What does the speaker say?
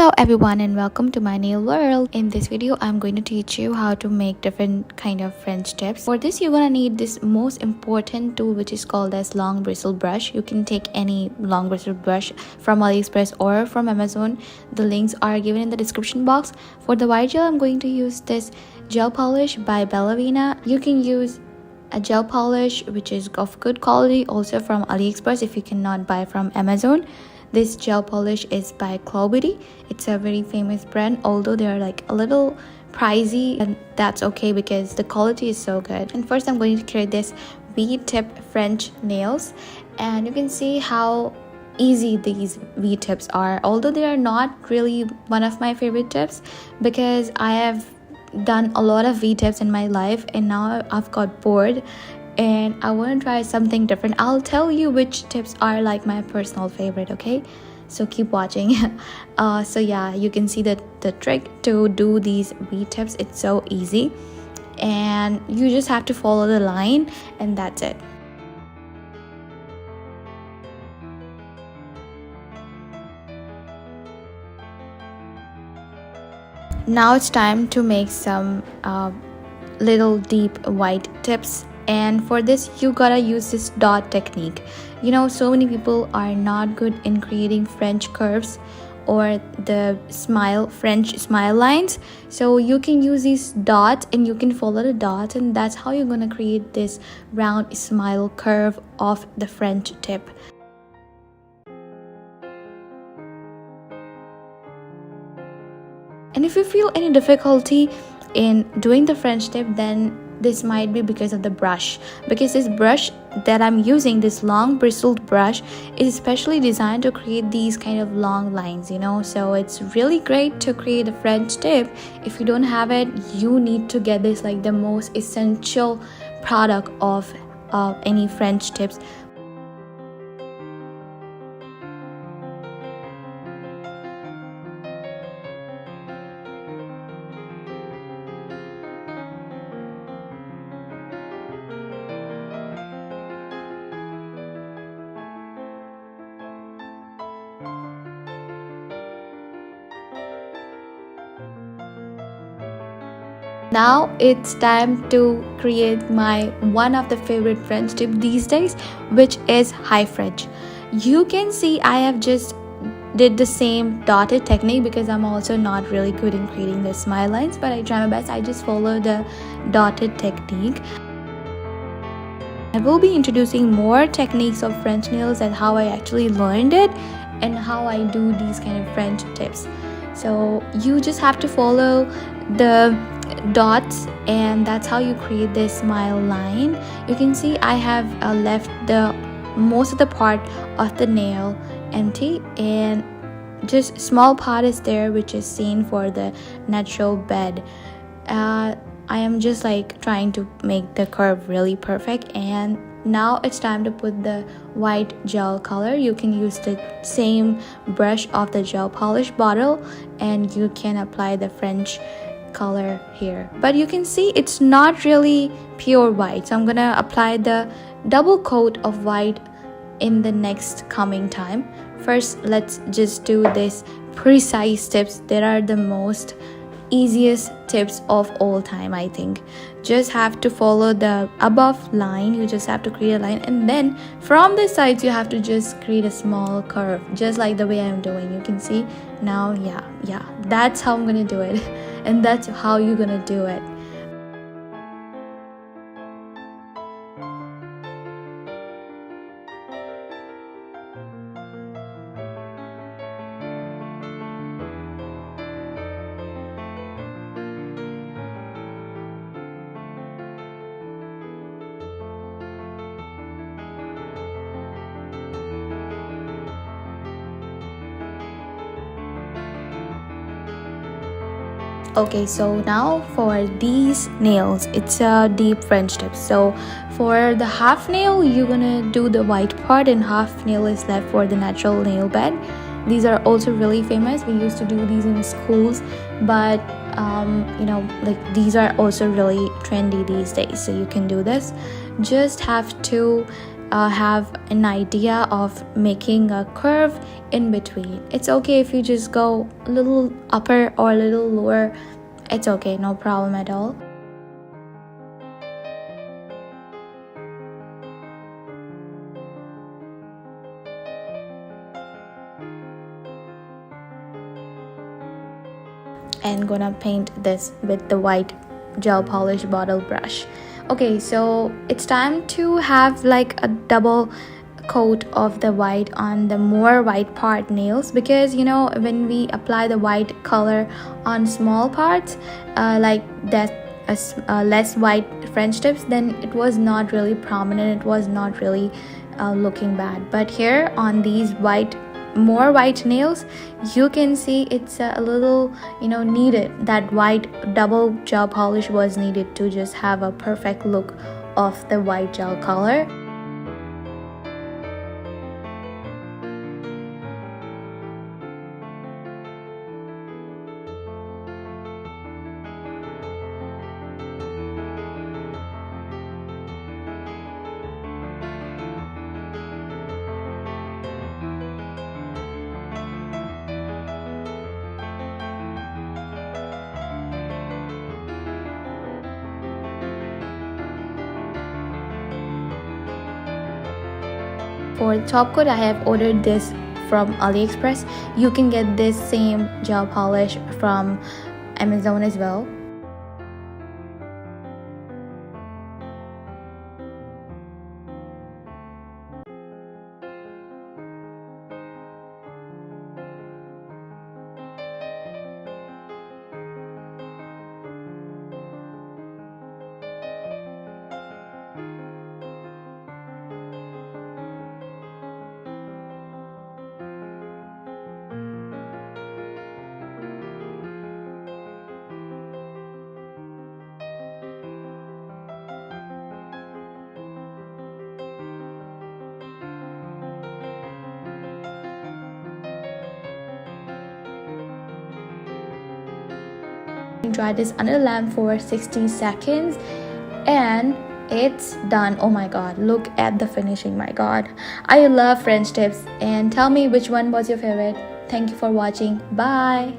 Hello everyone and welcome to my nail world. In this video I'm going to teach you how to make different kind of French tips. For this you're gonna need this most important tool, which is called as long bristle brush. You can take any long bristle brush from AliExpress or from Amazon. The links are given in the description box. For the white gel I'm going to use this gel polish by Bellavina. You can use a gel polish which is of good quality also from AliExpress if you cannot buy from Amazon. This gel polish is by Beauty. It's a very famous brand, although they are like a little pricey, and that's okay because the quality is so good. And first I'm going to create this V-tip French nails, and you can see how easy these V-tips are, although they are not really one of my favorite tips because I have done a lot of V-tips in my life and now I've got bored and I want to try something different. I'll tell you which tips are like my personal favorite, okay? So keep watching. So yeah, you can see that the trick to do these V-tips, it's so easy and you just have to follow the line and that's it. Now it's time to make some little deep white tips, and for this you gotta use this dot technique. You know, so many people are not good in creating French curves or the French smile lines, so you can use these dots and you can follow the dots, and that's how you're gonna create this round smile curve of the French tip. And if you feel any difficulty in doing the French tip, then this might be because of the brush, because this brush that I'm using, this long bristled brush, is specially designed to create these kind of long lines, you know. So it's really great to create a French tip. If you don't have it, you need to get this, like the most essential product of any French tips. Now it's time to create my one of the favorite French tip these days, which is high French. You can see I have just did the same dotted technique because I'm also not really good in creating the smile lines, but I try my best. I just follow the dotted technique. I will be introducing more techniques of French nails and how I actually learned it and how I do these kind of French tips. So you just have to follow the dots and that's how you create this smile line. You can see I have left the most of the part of the nail empty and just small part is there which is seen for the natural bed. I am just like trying to make the curve really perfect, and now it's time to put the white gel color. You can use the same brush of the gel polish bottle and you can apply the French color here, but you can see it's not really pure white, so I'm gonna apply the double coat of white in the next coming time. First, let's just do this precise tips that are the most easiest tips of all time. I think just have to follow the above line. You just have to create a line, and then from the sides you have to just create a small curve, just like the way I'm doing. You can see now. Yeah, that's how I'm gonna do it and that's how you're gonna do it. Okay, so now for these nails, it's a deep French tip. So for the half nail, you're gonna do the white part and half nail is left for the natural nail bed. These are also really famous. We used to do these in schools, but you know, like these are also really trendy these days, so you can do this. Just have to have an idea of making a curve in between. It's okay if you just go a little upper or a little lower. It's okay, no problem at all. And gonna paint this with the white gel polish bottle brush. Okay, so it's time to have like a double coat of the white on the more white part nails, because you know when we apply the white color on small parts like that, less white French tips, then it was not really prominent, it was not really looking bad. But here on these more white nails, you can see it's a little, needed. That white double gel polish was needed to just have a perfect look of the white gel color. For the top coat, I have ordered this from AliExpress. You can get this same gel polish from Amazon as well. Dry this under the lamp for 60 seconds and it's done. Oh my god, look at the finishing. My god, I love French tips. And tell me which one was your favorite. Thank you for watching. Bye.